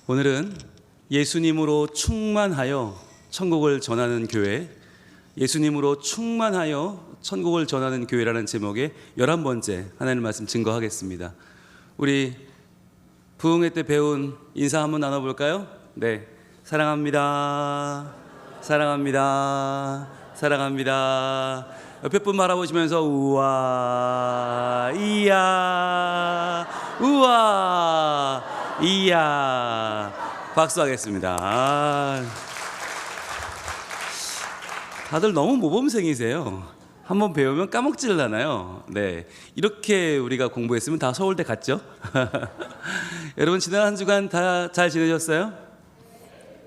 오늘은 예수님으로 충만하여 천국을 전하는 교회, 예수님으로 충만하여 천국을 전하는 교회라는 제목의 11번째 하나님의 말씀 증거하겠습니다. 우리 부흥회 때 배운 인사 한번 나눠볼까요? 네, 사랑합니다, 사랑합니다, 사랑합니다. 옆에 분 바라보시면서 우와, 이야, 우와, 이야, 박수하겠습니다. 다들 너무 모범생이세요. 한번 배우면 까먹질 않아요. 네, 이렇게 우리가 공부했으면 다 서울대 갔죠? 여러분 지난 한 주간 다 잘 지내셨어요?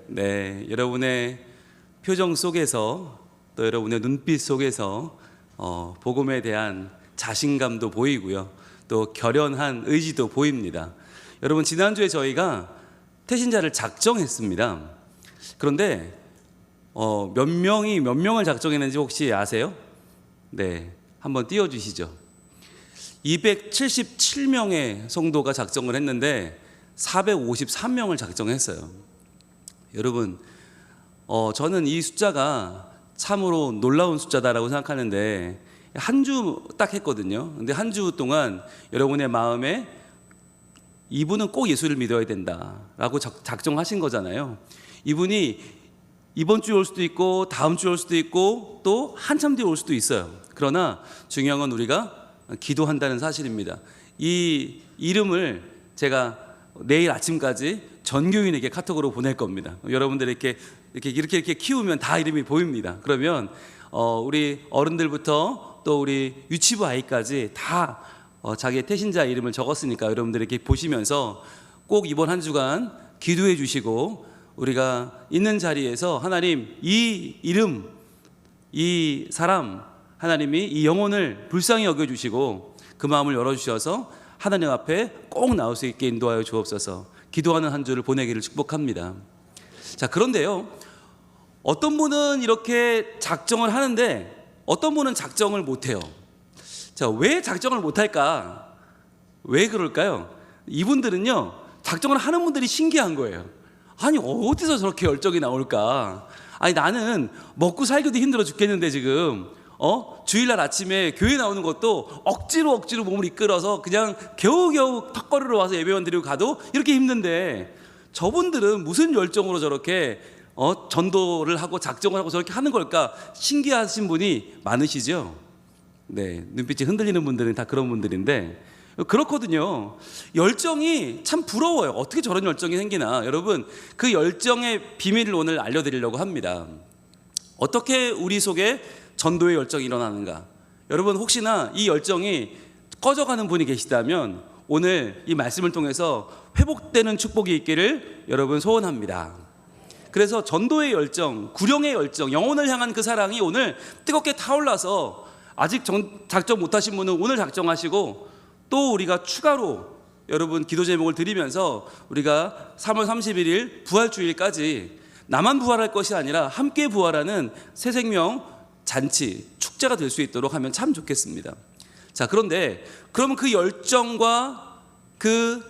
네, 여러분의 표정 속에서 또 여러분의 눈빛 속에서 복음에 대한 자신감도 보이고요, 또 결연한 의지도 보입니다. 여러분 지난주에 저희가 태신자를 작정했습니다. 그런데 몇 명을 작정했는지 혹시 아세요? 네, 한번 띄워주시죠. 277명의 성도가 작정을 했는데 453명을 작정했어요. 여러분 저는 이 숫자가 참으로 놀라운 숫자다라고 생각하는데, 한 주 딱 했거든요. 근데 한 주 동안 여러분의 마음에 이분은 꼭 예수를 믿어야 된다라고 작정하신 거잖아요. 이분이 이번 주에 올 수도 있고 다음 주에 올 수도 있고 또 한참 뒤에 올 수도 있어요. 그러나 중요한 건 우리가 기도한다는 사실입니다. 이 이름을 제가 내일 아침까지 전 교인에게 카톡으로 보낼 겁니다. 여러분들 이렇게 키우면 다 이름이 보입니다. 그러면 우리 어른들부터 또 우리 유치부 아이까지 다 자기의 태신자 이름을 적었으니까 여러분들 이렇게 보시면서 꼭 이번 한 주간 기도해 주시고, 우리가 있는 자리에서 하나님 이 이름, 이 사람, 하나님이 이 영혼을 불쌍히 여겨주시고 그 마음을 열어주셔서 하나님 앞에 꼭 나올 수 있게 인도하여 주옵소서. 기도하는 한 주를 보내기를 축복합니다. 자, 그런데요, 어떤 분은 이렇게 작정을 하는데 어떤 분은 작정을 못해요. 자, 왜 작정을 못할까? 왜 그럴까요? 이분들은요, 작정을 하는 분들이 신기한 거예요. 아니 어디서 저렇게 열정이 나올까? 아니 나는 먹고 살기도 힘들어 죽겠는데 지금 주일날 아침에 교회 나오는 것도 억지로 몸을 이끌어서 그냥 겨우겨우 턱걸이로 와서 예배원 드리고 가도 이렇게 힘든데, 저분들은 무슨 열정으로 저렇게 전도를 하고 작정을 하고 저렇게 하는 걸까? 신기하신 분이 많으시죠? 네, 눈빛이 흔들리는 분들은 다 그런 분들인데 그렇거든요. 열정이 참 부러워요. 어떻게 저런 열정이 생기나. 여러분 그 열정의 비밀을 오늘 알려드리려고 합니다. 어떻게 우리 속에 전도의 열정이 일어나는가. 여러분 혹시나 이 열정이 꺼져가는 분이 계시다면 오늘 이 말씀을 통해서 회복되는 축복이 있기를 여러분 소원합니다. 그래서 전도의 열정, 구령의 열정, 영혼을 향한 그 사랑이 오늘 뜨겁게 타올라서 아직 작정 못하신 분은 오늘 작정하시고, 또 우리가 추가로 여러분 기도 제목을 드리면서 우리가 3월 31일 부활주일까지 나만 부활할 것이 아니라 함께 부활하는 새 생명 잔치, 축제가 될 수 있도록 하면 참 좋겠습니다. 자, 그런데 그러면 그 열정과 그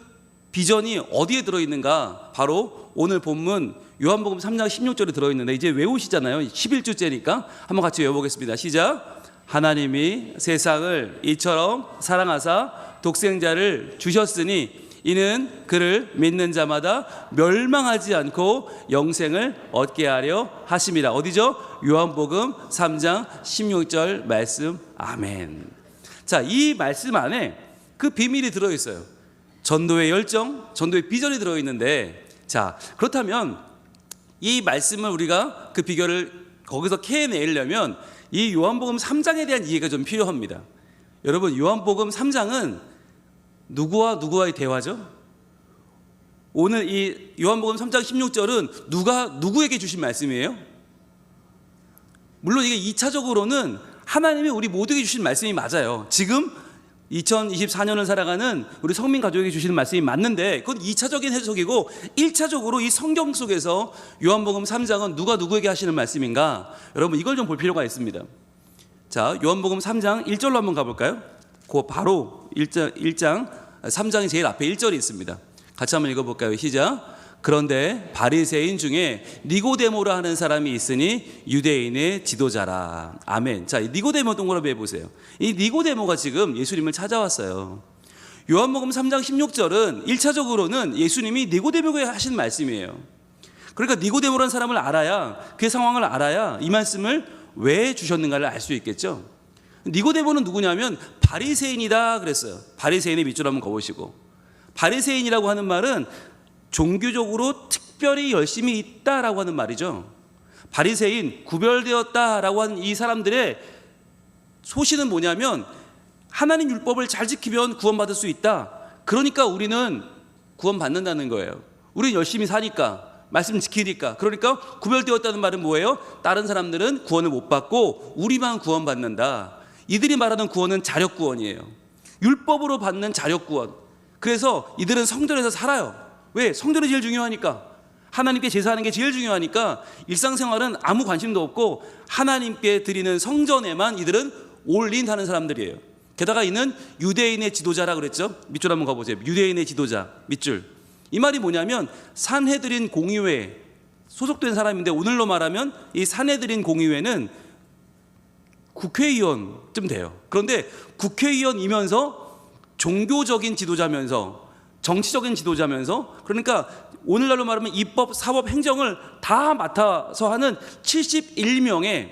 비전이 어디에 들어있는가? 바로 오늘 본문 요한복음 3장 16절에 들어있는데, 이제 외우시잖아요. 11주째니까 한번 같이 외워보겠습니다. 시작. 하나님이 세상을 이처럼 사랑하사 독생자를 주셨으니 이는 그를 믿는 자마다 멸망하지 않고 영생을 얻게 하려 하심이라. 어디죠? 요한복음 3장 16절 말씀. 아멘. 자, 이 말씀 안에 그 비밀이 들어있어요. 전도의 열정, 전도의 비전이 들어있는데, 자, 그렇다면 이 말씀을 우리가 그 비결을 거기서 캐내려면 이 요한복음 3장에 대한 이해가 좀 필요합니다. 여러분 요한복음 3장은 누구와 누구와의 대화죠? 오늘 이 요한복음 3장 16절은 누가 누구에게 주신 말씀이에요? 물론 이게 2차적으로는 하나님이 우리 모두에게 주신 말씀이 맞아요. 지금 2024년을 살아가는 우리 성민 가족에게 주시는 말씀이 맞는데, 그건 2차적인 해석이고 1차적으로 이 성경 속에서 요한복음 3장은 누가 누구에게 하시는 말씀인가? 여러분 이걸 좀 볼 필요가 있습니다. 자, 요한복음 3장 1절로 한번 가볼까요? 그 바로 1장 3장이 제일 앞에 1절이 있습니다. 같이 한번 읽어볼까요? 시작. 그런데 바리새인 중에 니고데모라 하는 사람이 있으니 유대인의 지도자라. 아멘. 자, 니고데모 동그라미 해보세요. 이 니고데모가 지금 예수님을 찾아왔어요. 요한복음 3장 16절은 1차적으로는 예수님이 니고데모에게 하신 말씀이에요. 그러니까 니고데모라는 사람을 알아야, 그 상황을 알아야 이 말씀을 왜 주셨는가를 알 수 있겠죠. 니고데모는 누구냐면 바리새인이다 그랬어요. 바리새인의 밑줄 한번 그어보시고, 바리새인이라고 하는 말은 종교적으로 특별히 열심히 있다라고 하는 말이죠. 바리새인, 구별되었다라고 하는 이 사람들의 소신은 뭐냐면 하나님 율법을 잘 지키면 구원받을 수 있다. 그러니까 우리는 구원받는다는 거예요. 우리는 열심히 사니까, 말씀 지키니까. 그러니까 구별되었다는 말은 뭐예요? 다른 사람들은 구원을 못 받고 우리만 구원받는다. 이들이 말하는 구원은 자력구원이에요. 율법으로 받는 자력구원. 그래서 이들은 성전에서 살아요. 왜? 성전이 제일 중요하니까. 하나님께 제사하는 게 제일 중요하니까 일상생활은 아무 관심도 없고 하나님께 드리는 성전에만 이들은 올인하는 사람들이에요. 게다가 이는 유대인의 지도자라 그랬죠. 밑줄 한번 가보세요. 유대인의 지도자, 밑줄. 이 말이 뭐냐면 산헤드린 공의회에 소속된 사람인데, 오늘로 말하면 이 산헤드린 공의회는 국회의원쯤 돼요. 그런데 국회의원이면서 종교적인 지도자면서 정치적인 지도자면서, 그러니까 오늘날로 말하면 입법, 사법, 행정을 다 맡아서 하는 71명의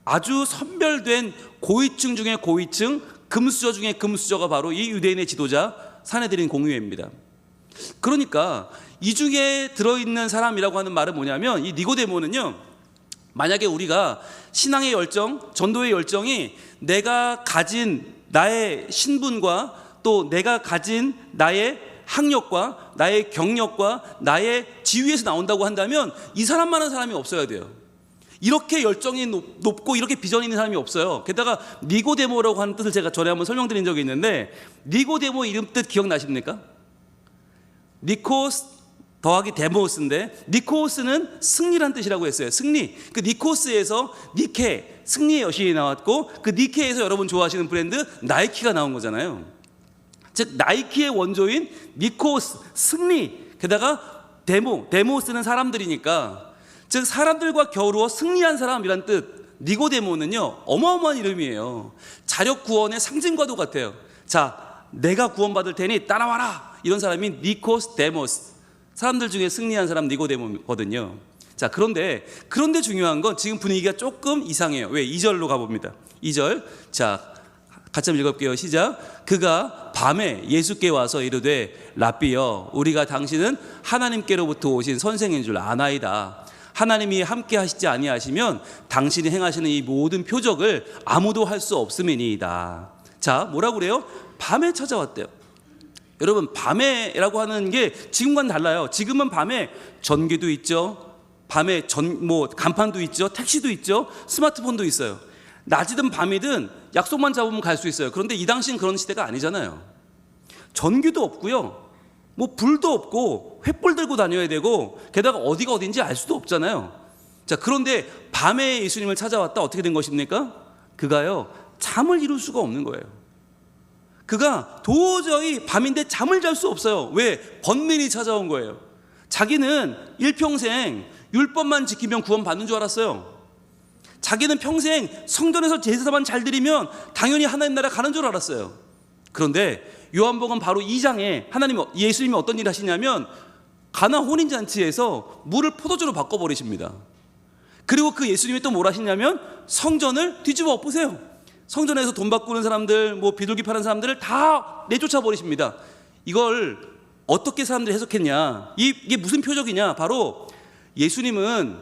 아주 선별된 고위층 중에 고위층, 금수저 중에 금수저가 바로 이 유대인의 지도자 산헤드린 공의회입니다. 그러니까 이 중에 들어있는 사람이라고 하는 말은 뭐냐면, 이 니고데모는요, 만약에 우리가 신앙의 열정, 전도의 열정이 내가 가진 나의 신분과 또 내가 가진 나의 학력과 나의 경력과 나의 지위에서 나온다고 한다면 이 사람만한 사람이 없어야 돼요. 이렇게 열정이 높고 이렇게 비전이 있는 사람이 없어요. 게다가 니고데모라고 하는 뜻을 제가 전에 한번 설명드린 적이 있는데, 니고데모 이름 뜻 기억나십니까? 니코스 더하기 데모스인데, 니코스는 승리란 뜻이라고 했어요. 승리. 그 니코스에서 니케, 승리의 여신이 나왔고, 그 니케에서 여러분 좋아하시는 브랜드 나이키가 나온 거잖아요. 즉 나이키의 원조인 니코스, 승리, 게다가 데모스는 사람들이니까, 즉 사람들과 겨루어 승리한 사람이란 뜻. 니고데모는요 어마어마한 이름이에요. 자력 구원의 상징과도 같아요. 자, 내가 구원받을 테니 따라와라, 이런 사람이 니코스 데모스, 사람들 중에 승리한 사람 니고데모거든요. 자, 그런데 중요한 건 지금 분위기가 조금 이상해요. 왜? 2절로 가봅니다. 2절. 자, 같이 한번 읽어볼게요. 시작. 그가 밤에 예수께 와서 이르되 랍비여, 우리가 당신은 하나님께로부터 오신 선생인 줄 아나이다. 하나님이 함께 하시지 아니하시면 당신이 행하시는 이 모든 표적을 아무도 할 수 없음이니이다. 자, 뭐라고 그래요? 밤에 찾아왔대요. 여러분, 밤에라고 하는 게 지금과는 달라요. 지금은 밤에 전기도 있죠, 밤에 간판도 있죠, 택시도 있죠, 스마트폰도 있어요. 낮이든 밤이든 약속만 잡으면 갈 수 있어요. 그런데 이 당시는 그런 시대가 아니잖아요. 전기도 없고요, 불도 없고 횃불 들고 다녀야 되고, 게다가 어디가 어딘지 알 수도 없잖아요. 자, 그런데 밤에 예수님을 찾아왔다. 어떻게 된 것입니까? 그가요 잠을 이룰 수가 없는 거예요. 그가 도저히 밤인데 잠을 잘 수 없어요. 왜? 번민이 찾아온 거예요. 자기는 일평생 율법만 지키면 구원받는 줄 알았어요. 자기는 평생 성전에서 제사만 잘 드리면 당연히 하나님 나라 가는 줄 알았어요. 그런데 요한복음 바로 2장에 예수님이 어떤 일을 하시냐면 가나 혼인잔치에서 물을 포도주로 바꿔버리십니다. 그리고 그 예수님이 또 뭘 하시냐면 성전을 뒤집어 엎으세요. 성전에서 돈 바꾸는 사람들, 비둘기 파는 사람들을 다 내쫓아 버리십니다. 이걸 어떻게 사람들이 해석했냐? 이게 무슨 표적이냐? 바로 예수님은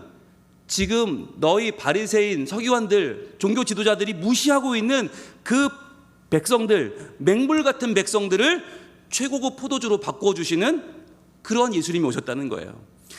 지금 너희 바리새인, 서기관들, 종교 지도자들이 무시하고 있는 그 백성들, 맹물 같은 백성들을 최고급 포도주로 바꿔주시는 그런 예수님이 오셨다는 거예요.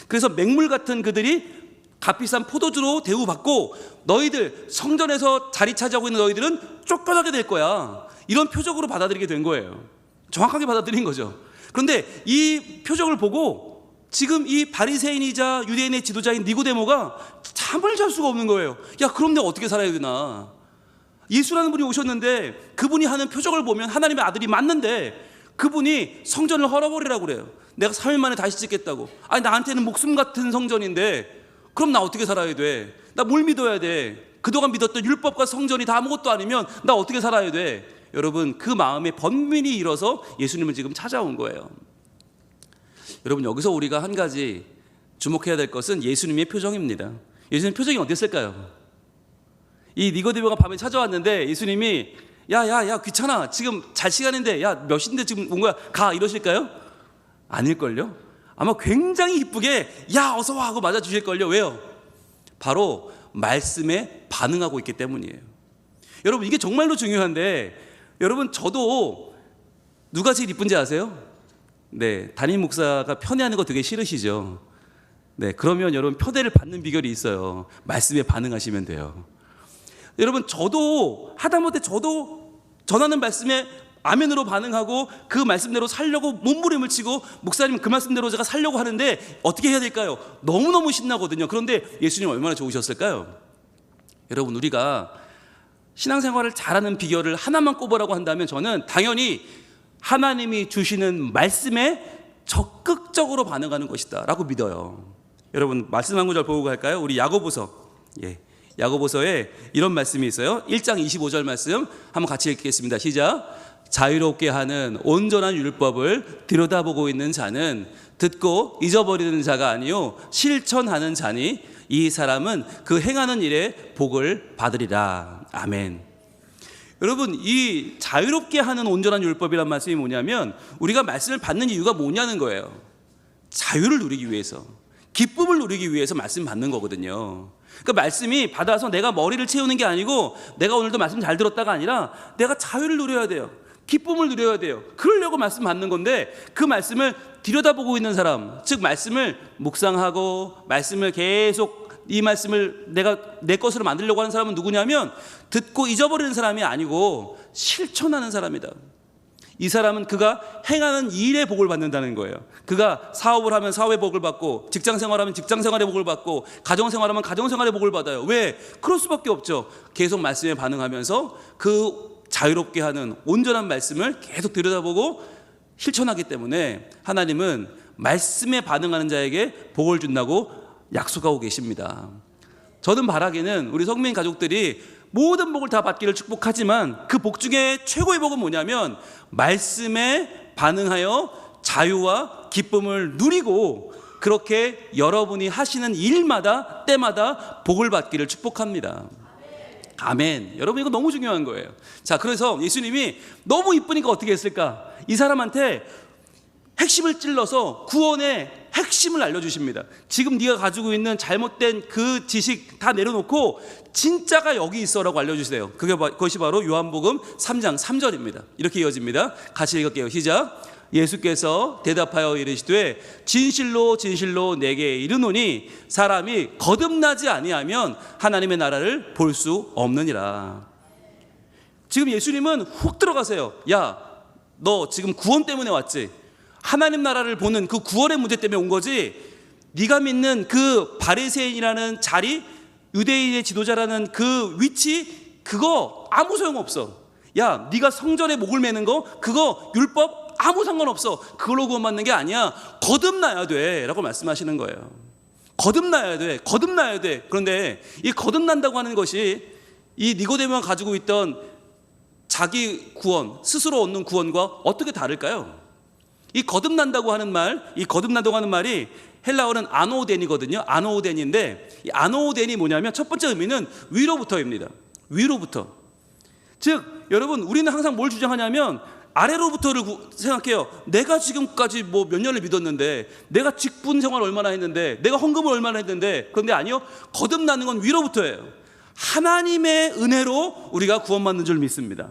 그래서 맹물 같은 그들이 값비싼 포도주로 대우받고, 너희들 성전에서 자리 차지하고 있는 너희들은 쫓겨나게 될 거야, 이런 표적으로 받아들이게 된 거예요. 정확하게 받아들인 거죠. 그런데 이 표적을 보고 지금 이 바리새인이자 유대인의 지도자인 니고데모가 잠을 잘 수가 없는 거예요. 야, 그럼 내가 어떻게 살아야 되나? 예수라는 분이 오셨는데 그분이 하는 표적을 보면 하나님의 아들이 맞는데 그분이 성전을 헐어버리라고 그래요. 내가 3일 만에 다시 짓겠다고. 아니 나한테는 목숨 같은 성전인데 그럼 나 어떻게 살아야 돼? 나 뭘 믿어야 돼? 그동안 믿었던 율법과 성전이 다 아무것도 아니면 나 어떻게 살아야 돼? 여러분, 그 마음에 번민이 일어서 예수님을 지금 찾아온 거예요. 여러분, 여기서 우리가 한 가지 주목해야 될 것은 예수님의 표정입니다. 예수님 표정이 어땠을까요? 이 니고데모가 밤에 찾아왔는데 예수님이 야 귀찮아, 지금 잘 시간인데, 야 몇 시인데 지금 온 거야, 가, 이러실까요? 아닐걸요? 아마 굉장히 기쁘게 야 어서 와 하고 맞아주실걸요. 왜요? 바로 말씀에 반응하고 있기 때문이에요. 여러분, 이게 정말로 중요한데, 여러분, 저도 누가 제일 이쁜지 아세요? 네, 담임 목사가 편애하는 거 되게 싫으시죠? 네, 그러면 여러분 편애를 받는 비결이 있어요. 말씀에 반응하시면 돼요. 여러분, 저도 하다못해 저도 전하는 말씀에 아멘으로 반응하고 그 말씀대로 살려고 몸부림을 치고, 목사님 그 말씀대로 제가 살려고 하는데 어떻게 해야 될까요? 너무너무 신나거든요. 그런데 예수님 얼마나 좋으셨을까요? 여러분, 우리가 신앙생활을 잘하는 비결을 하나만 꼽으라고 한다면 저는 당연히 하나님이 주시는 말씀에 적극적으로 반응하는 것이다 라고 믿어요. 여러분, 말씀 한 구절 보고 갈까요? 우리 야고보서, 야고보서에 이런 말씀이 있어요. 1장 25절 말씀 한번 같이 읽겠습니다. 시작. 자유롭게 하는 온전한 율법을 들여다보고 있는 자는 듣고 잊어버리는 자가 아니요 실천하는 자니 이 사람은 그 행하는 일에 복을 받으리라. 아멘. 여러분, 이 자유롭게 하는 온전한 율법이란 말씀이 뭐냐면 우리가 말씀을 받는 이유가 뭐냐는 거예요. 자유를 누리기 위해서, 기쁨을 누리기 위해서 말씀 받는 거거든요. 그러니까 말씀이 받아서 내가 머리를 채우는 게 아니고, 내가 오늘도 말씀 잘 들었다가 아니라 내가 자유를 누려야 돼요. 기쁨을 누려야 돼요. 그러려고 말씀 받는 건데, 그 말씀을 들여다보고 있는 사람, 즉 말씀을 묵상하고 말씀을 계속, 이 말씀을 내가 내 것으로 만들려고 하는 사람은 누구냐면 듣고 잊어버리는 사람이 아니고 실천하는 사람이다. 이 사람은 그가 행하는 일에 복을 받는다는 거예요. 그가 사업을 하면 사업의 복을 받고, 직장생활하면 직장생활의 복을 받고, 가정생활하면 가정생활의 복을 받아요. 왜? 그럴 수밖에 없죠. 계속 말씀에 반응하면서 그 자유롭게 하는 온전한 말씀을 계속 들여다보고 실천하기 때문에 하나님은 말씀에 반응하는 자에게 복을 준다고 약속하고 계십니다. 저는 바라기는 우리 성민 가족들이 모든 복을 다 받기를 축복하지만 그 복 중에 최고의 복은 뭐냐면 말씀에 반응하여 자유와 기쁨을 누리고, 그렇게 여러분이 하시는 일마다 때마다 복을 받기를 축복합니다. 아멘. 여러분, 이거 너무 중요한 거예요. 자, 그래서 예수님이 너무 이쁘니까 어떻게 했을까? 이 사람한테 핵심을 찔러서 구원의 핵심을 알려주십니다. 지금 네가 가지고 있는 잘못된 그 지식 다 내려놓고 진짜가 여기 있어라고 알려주세요. 그것이 바로 요한복음 3장 3절입니다. 이렇게 이어집니다. 같이 읽을게요. 시작. 예수께서 대답하여 이르시되 진실로 진실로 내게 이르노니 사람이 거듭나지 아니하면 하나님의 나라를 볼 수 없느니라. 지금 예수님은 훅 들어가세요. 야, 너 지금 구원 때문에 왔지? 하나님 나라를 보는 그 구원의 문제 때문에 온 거지? 네가 믿는 그 바리새인이라는 자리, 유대인의 지도자라는 그 위치, 그거 아무 소용없어. 야, 네가 성전에 목을 매는 거, 그거 율법 아무 상관없어. 그걸로 구원받는 게 아니야. 거듭나야 돼 라고 말씀하시는 거예요. 거듭나야 돼. 거듭나야 돼. 그런데 이 거듭난다고 하는 것이 이 니고데모가 가지고 있던 자기 구원, 스스로 얻는 구원과 어떻게 다를까요? 이 거듭난다고 하는 말, 이 거듭난다고 하는 말이 헬라어는 아노덴이거든요. 아노덴인데 이 아노덴이 뭐냐면 첫 번째 의미는 위로부터입니다. 위로부터. 즉 여러분, 우리는 항상 뭘 주장하냐면 아래로부터를 생각해요. 내가 지금까지 뭐 몇 년을 믿었는데, 내가 직분 생활 얼마나 했는데, 내가 헌금을 얼마나 했는데. 그런데 아니요, 거듭나는 건 위로부터예요. 하나님의 은혜로 우리가 구원받는 줄 믿습니다.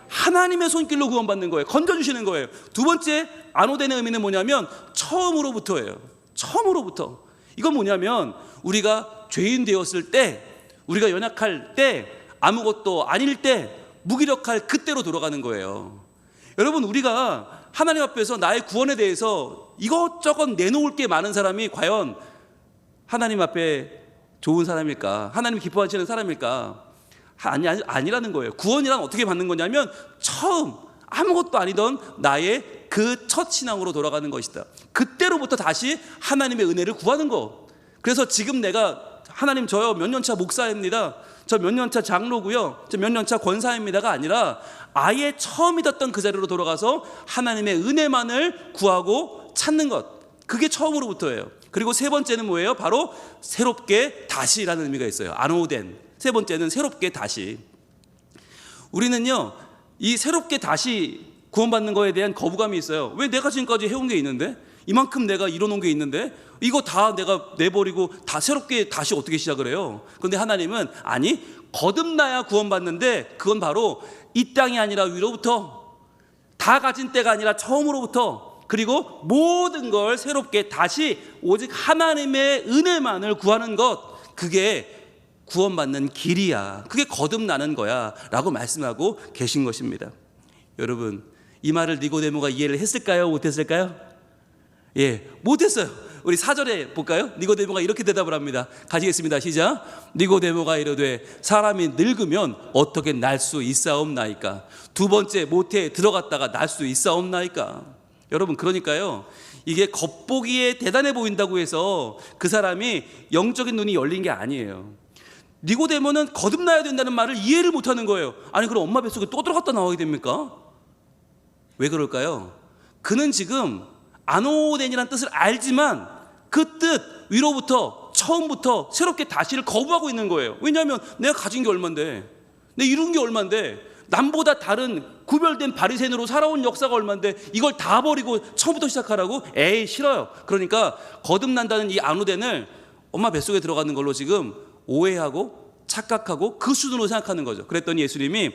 하나님의 손길로 구원받는 거예요. 건져주시는 거예요. 두 번째 아노덴의 의미는 뭐냐면 처음으로부터예요. 처음으로부터. 이건 뭐냐면 우리가 죄인 되었을 때, 우리가 연약할 때, 아무것도 아닐 때, 무기력할 그때로 돌아가는 거예요. 여러분, 우리가 하나님 앞에서 나의 구원에 대해서 이것저것 내놓을 게 많은 사람이 과연 하나님 앞에 좋은 사람일까? 하나님 기뻐하시는 사람일까? 아니라는 거예요. 구원이란 어떻게 받는 거냐면 처음 아무것도 아니던 나의 그 첫 신앙으로 돌아가는 것이다. 그때로부터 다시 하나님의 은혜를 구하는 것. 그래서 지금 내가 하나님 저요 몇 년차 목사입니다, 저 몇 년차 장로고요, 저 몇 년차 권사입니다가 아니라 아예 처음 믿었던 그 자리로 돌아가서 하나님의 은혜만을 구하고 찾는 것. 그게 처음으로부터예요. 그리고 세 번째는 뭐예요? 바로 새롭게 다시라는 의미가 있어요. 아노된. 세 번째는 새롭게 다시. 우리는요 이 새롭게 다시 구원받는 거에 대한 거부감이 있어요. 왜 내가 지금까지 해온 게 있는데, 이만큼 내가 이뤄놓은 게 있는데 이거 다 내가 내버리고 다 새롭게 다시 어떻게 시작을 해요? 그런데 하나님은 아니, 거듭나야 구원받는데 그건 바로 이 땅이 아니라 위로부터, 다 가진 때가 아니라 처음으로부터, 그리고 모든 걸 새롭게 다시 오직 하나님의 은혜만을 구하는 것, 그게 구원받는 길이야, 그게 거듭나는 거야 라고 말씀하고 계신 것입니다. 여러분, 이 말을 니고데모가 이해를 했을까요? 못했을까요? 예, 못했어요. 우리 4절에 볼까요? 니고데모가 이렇게 대답을 합니다. 가시겠습니다. 시작. 니고데모가 이르되 사람이 늙으면 어떻게 날 수 있사옵나이까? 두 번째 모태에 들어갔다가 날 수 있사옵나이까? 여러분, 그러니까요 이게 겉보기에 대단해 보인다고 해서 그 사람이 영적인 눈이 열린 게 아니에요. 니고데모는 거듭나야 된다는 말을 이해를 못하는 거예요. 아니 그럼 엄마 뱃속에 또 들어갔다 나오게 됩니까? 왜 그럴까요? 그는 지금 아노덴이라는 뜻을 알지만 그 뜻 위로부터 처음부터 새롭게 다시를 거부하고 있는 거예요. 왜냐하면 내가 가진 게 얼만데, 내가 이룬 게 얼만데, 남보다 다른 구별된 바리새인으로 살아온 역사가 얼만데 이걸 다 버리고 처음부터 시작하라고? 에이, 싫어요. 그러니까 거듭난다는 이 아노덴을 엄마 뱃속에 들어가는 걸로 지금 오해하고 착각하고 그 수준으로 생각하는 거죠. 그랬더니 예수님이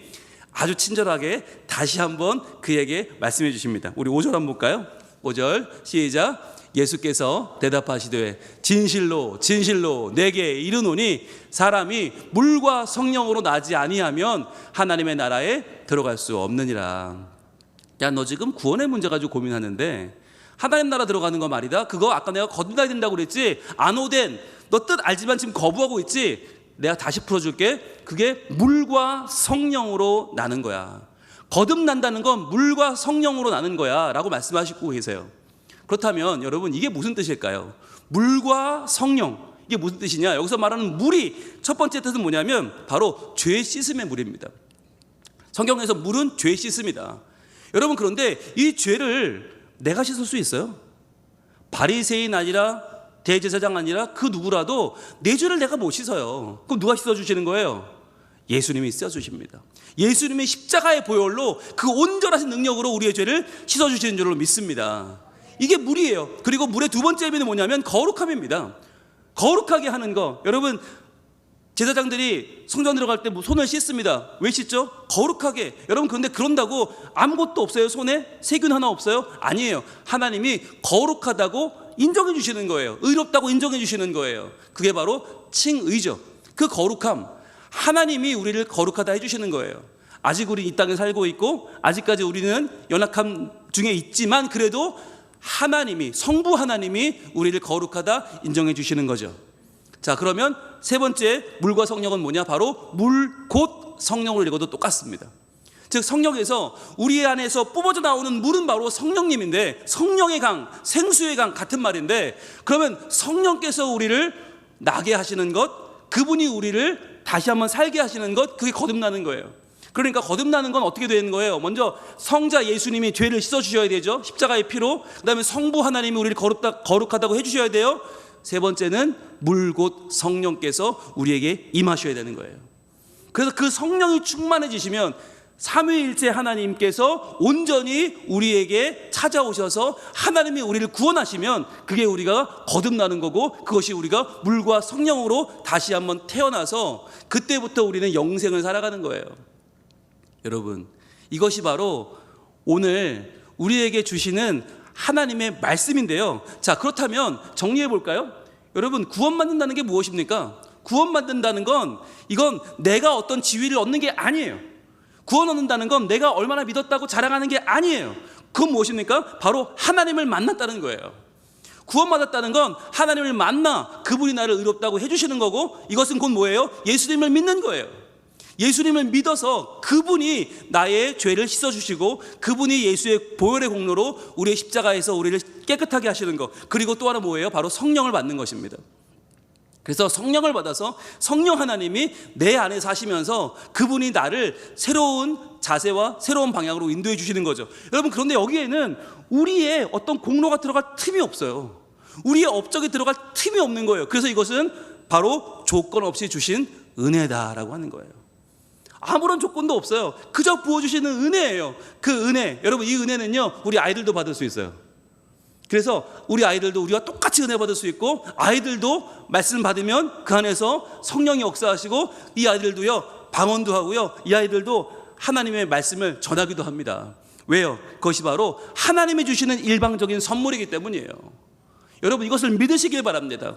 아주 친절하게 다시 한번 그에게 말씀해 주십니다. 우리 5절 한번 볼까요? 5절 시작. 예수께서 대답하시되 진실로 진실로 내게 이르노니 사람이 물과 성령으로 나지 아니하면 하나님의 나라에 들어갈 수 없느니라. 야, 너 지금 구원의 문제 가지고 고민하는데 하나님 나라 들어가는 거 말이다. 그거 아까 내가 거듭나야 된다고 그랬지. 아노된, 너 뜻 알지만 지금 거부하고 있지. 내가 다시 풀어줄게. 그게 물과 성령으로 나는 거야. 거듭난다는 건 물과 성령으로 나는 거야 라고 말씀하시고 계세요. 그렇다면 여러분, 이게 무슨 뜻일까요? 물과 성령, 이게 무슨 뜻이냐? 여기서 말하는 물이 첫 번째 뜻은 뭐냐면 바로 죄 씻음의 물입니다. 성경에서 물은 죄 씻음이다. 여러분, 그런데 이 죄를 내가 씻을 수 있어요? 바리새인 아니라 대제사장 아니라 그 누구라도 내 죄를 내가 못 씻어요. 그럼 누가 씻어주시는 거예요? 예수님이 씻어주십니다. 예수님의 십자가의 보혈로 그 온전하신 능력으로 우리의 죄를 씻어주시는 줄로 믿습니다. 이게 물이에요. 그리고 물의 두 번째 의미는 뭐냐면 거룩함입니다. 거룩하게 하는 거. 여러분, 제사장들이 성전 들어갈 때 손을 씻습니다. 왜 씻죠? 거룩하게. 여러분, 그런데 그런다고 아무것도 없어요? 손에 세균 하나 없어요? 아니에요. 하나님이 거룩하다고 인정해 주시는 거예요. 의롭다고 인정해 주시는 거예요. 그게 바로 칭의죠. 그 거룩함, 하나님이 우리를 거룩하다 해주시는 거예요. 아직 우리 이 땅에 살고 있고 아직까지 우리는 연약함 중에 있지만 그래도 하나님이, 성부 하나님이 우리를 거룩하다 인정해 주시는 거죠. 자, 그러면 세 번째 물과 성령은 뭐냐? 바로 물 곧 성령을 읽어도 똑같습니다. 즉 성령에서 우리 안에서 뿜어져 나오는 물은 바로 성령님인데, 성령의 강, 생수의 강 같은 말인데, 그러면 성령께서 우리를 나게 하시는 것, 그분이 우리를 다시 한번 살게 하시는 것, 그게 거듭나는 거예요. 그러니까 거듭나는 건 어떻게 되는 거예요? 먼저 성자 예수님이 죄를 씻어주셔야 되죠. 십자가의 피로. 그 다음에 성부 하나님이 우리를 거룩하다고 해주셔야 돼요. 세 번째는 물 곧 성령께서 우리에게 임하셔야 되는 거예요. 그래서 그 성령이 충만해지시면 삼위일체 하나님께서 온전히 우리에게 찾아오셔서 하나님이 우리를 구원하시면 그게 우리가 거듭나는 거고, 그것이 우리가 물과 성령으로 다시 한번 태어나서 그때부터 우리는 영생을 살아가는 거예요. 여러분, 이것이 바로 오늘 우리에게 주시는 하나님의 말씀인데요. 자, 그렇다면 정리해 볼까요? 여러분, 구원받는다는 게 무엇입니까? 구원받는다는 건 이건 내가 어떤 지위를 얻는 게 아니에요. 구원 얻는다는 건 내가 얼마나 믿었다고 자랑하는 게 아니에요. 그건 무엇입니까? 바로 하나님을 만났다는 거예요. 구원받았다는 건 하나님을 만나 그분이 나를 의롭다고 해주시는 거고, 이것은 곧 뭐예요? 예수님을 믿는 거예요. 예수님을 믿어서 그분이 나의 죄를 씻어주시고 그분이 예수의 보혈의 공로로 우리의 십자가에서 우리를 깨끗하게 하시는 것, 그리고 또 하나 뭐예요? 바로 성령을 받는 것입니다. 그래서 성령을 받아서 성령 하나님이 내 안에 사시면서 그분이 나를 새로운 자세와 새로운 방향으로 인도해 주시는 거죠. 여러분, 그런데 여기에는 우리의 어떤 공로가 들어갈 틈이 없어요. 우리의 업적이 들어갈 틈이 없는 거예요. 그래서 이것은 바로 조건 없이 주신 은혜다라고 하는 거예요. 아무런 조건도 없어요. 그저 부어주시는 은혜예요. 그 은혜, 여러분, 이 은혜는요 우리 아이들도 받을 수 있어요. 그래서 우리 아이들도 우리와 똑같이 은혜 받을 수 있고, 아이들도 말씀 받으면 그 안에서 성령이 역사하시고, 이 아이들도요 방언도 하고요, 이 아이들도 하나님의 말씀을 전하기도 합니다. 왜요? 그것이 바로 하나님이 주시는 일방적인 선물이기 때문이에요. 여러분, 이것을 믿으시길 바랍니다.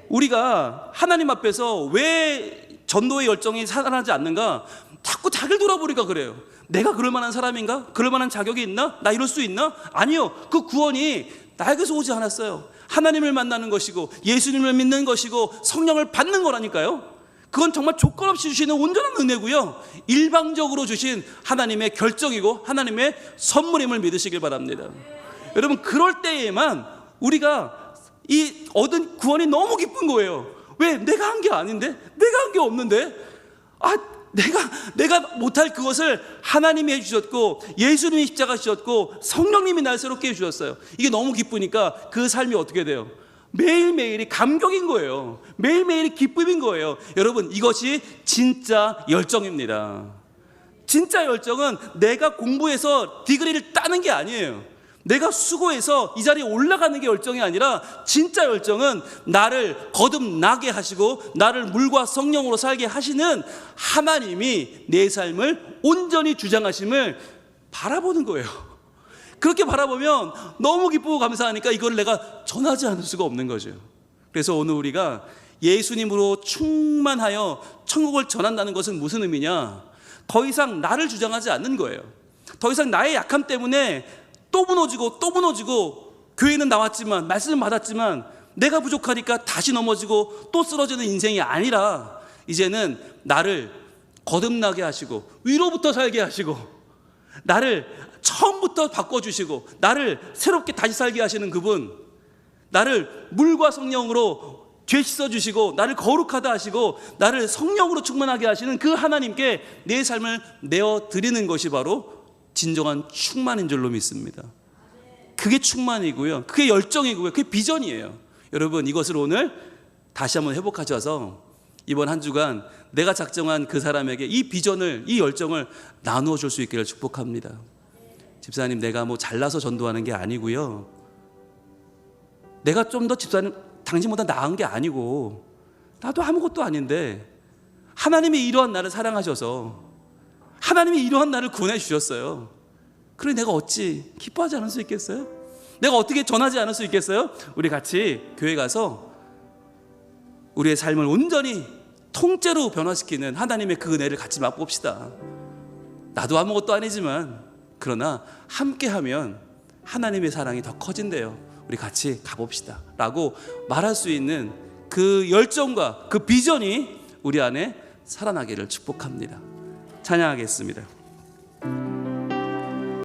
우리가 하나님 앞에서 왜 전도의 열정이 살아나지 않는가? 자꾸 자기를 돌아보니까 그래요. 내가 그럴 만한 사람인가? 그럴 만한 자격이 있나? 나 이럴 수 있나? 아니요, 그 구원이 나에게서 오지 않았어요. 하나님을 만나는 것이고 예수님을 믿는 것이고 성령을 받는 거라니까요. 그건 정말 조건 없이 주시는 온전한 은혜고요, 일방적으로 주신 하나님의 결정이고 하나님의 선물임을 믿으시길 바랍니다. 여러분, 그럴 때에만 우리가 이 얻은 구원이 너무 기쁜 거예요. 왜? 내가 한 게 아닌데? 내가 한 게 없는데? 내가 못할 그것을 하나님이 해주셨고, 예수님이 십자가 지셨고, 성령님이 날 새롭게 해주셨어요. 이게 너무 기쁘니까 그 삶이 어떻게 돼요? 매일매일이 감격인 거예요. 매일매일이 기쁨인 거예요. 여러분, 이것이 진짜 열정입니다. 진짜 열정은 내가 공부해서 디그리를 따는 게 아니에요. 내가 수고해서 이 자리에 올라가는 게 열정이 아니라, 진짜 열정은 나를 거듭나게 하시고 나를 물과 성령으로 살게 하시는 하나님이 내 삶을 온전히 주장하심을 바라보는 거예요. 그렇게 바라보면 너무 기쁘고 감사하니까 이걸 내가 전하지 않을 수가 없는 거죠. 그래서 오늘 우리가 예수님으로 충만하여 천국을 전한다는 것은 무슨 의미냐? 더 이상 나를 주장하지 않는 거예요. 더 이상 나의 약함 때문에 또 무너지고 교회는 나왔지만, 말씀을 받았지만 내가 부족하니까 다시 넘어지고 또 쓰러지는 인생이 아니라, 이제는 나를 거듭나게 하시고 위로부터 살게 하시고 나를 처음부터 바꿔주시고 나를 새롭게 다시 살게 하시는 그분, 나를 물과 성령으로 죄 씻어주시고 나를 거룩하다 하시고 나를 성령으로 충만하게 하시는 그 하나님께 내 삶을 내어드리는 것이 바로 진정한 충만인 줄로 믿습니다. 그게 충만이고요, 그게 열정이고요, 그게 비전이에요. 여러분, 이것을 오늘 다시 한번 회복하셔서 이번 한 주간 내가 작정한 그 사람에게 이 비전을, 이 열정을 나누어 줄 수 있기를 축복합니다. 집사님, 내가 뭐 잘나서 전도하는 게 아니고요, 내가 좀 더 집사님 당신보다 나은 게 아니고, 나도 아무것도 아닌데 하나님이 이러한 나를 사랑하셔서 하나님이 이러한 나를 구원해 주셨어요. 그래 내가 어찌 기뻐하지 않을 수 있겠어요? 내가 어떻게 전하지 않을 수 있겠어요? 우리 같이 교회 가서 우리의 삶을 온전히 통째로 변화시키는 하나님의 그 은혜를 같이 맛봅시다. 나도 아무것도 아니지만 그러나 함께하면 하나님의 사랑이 더 커진대요. 우리 같이 가봅시다 라고 말할 수 있는 그 열정과 그 비전이 우리 안에 살아나기를 축복합니다. 찬양하겠습니다.